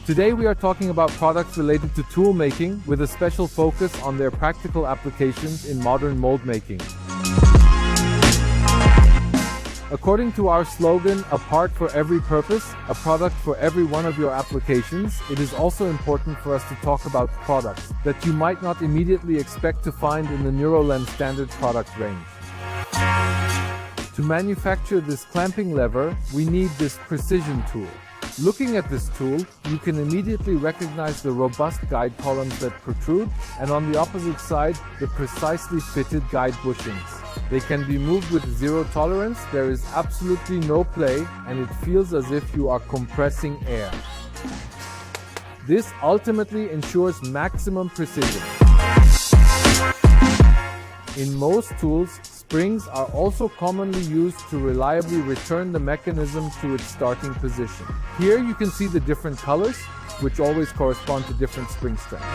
Today we are talking about products related to tool making with a special focus on their practical applications in modern mold making. According to our slogan, a part for every purpose, a product for every one of your applications, it is also important for us to talk about products that you might not immediately expect to find in the norelem standard product range. To manufacture this clamping lever, we need this precision tool. Looking at this tool, you can immediately recognize the robust guide columns that protrude, and on the opposite side, the precisely fitted guide bushings. They can be moved with zero tolerance, there is absolutely no play, and it feels as if you are compressing air. This ultimately ensures maximum precision. In most tools, springs are also commonly used to reliably return the mechanism to its starting position. Here you can see the different colors, which always correspond to different spring strengths.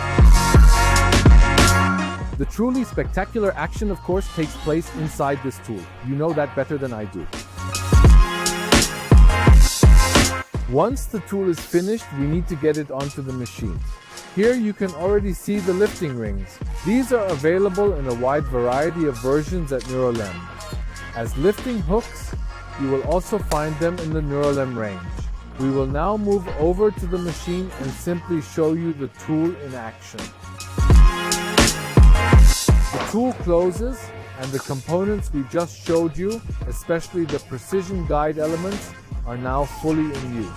The truly spectacular action, of course, takes place inside this tool. You know that better than I do. Once the tool is finished, we need to get it onto the machine. Here you can already see the lifting rings. These are available in a wide variety of versions at norelem. As lifting hooks, you will also find them in the norelem range. We will now move over to the machine and simply show you the tool in action. The tool closes, and the components we just showed you, especially the precision guide elements, are now fully in use.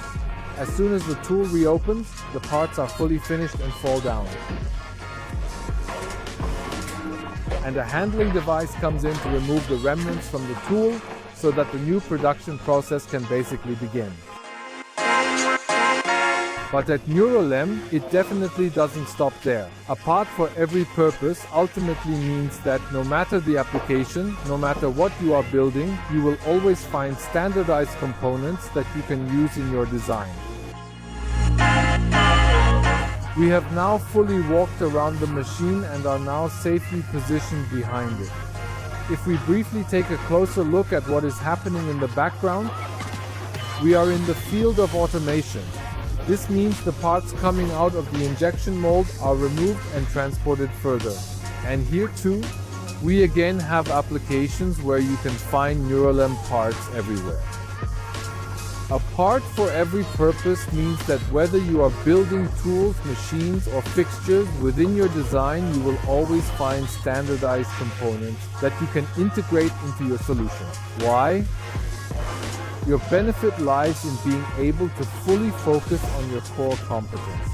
As soon as the tool reopens, the parts are fully finished and fall down. And a handling device comes in to remove the remnants from the tool so that the new production process can basically begin. But at norelem, it definitely doesn't stop there. A part for every purpose ultimately means that no matter the application, no matter what you are building, you will always find standardized components that you can use in your design. We have now fully walked around the machine and are now safely positioned behind it. If we briefly take a closer look at what is happening in the background, we are in the field of automation. This means the parts coming out of the injection mold are removed and transported further. And here too, we again have applications where you can find norelem parts everywhere. A part for every purpose means that whether you are building tools, machines, or fixtures within your design, you will always find standardized components that you can integrate into your solution. Why? Your benefit lies in being able to fully focus on your core competence,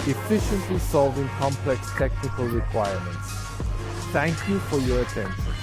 efficiently solving complex technical requirements. Thank you for your attention.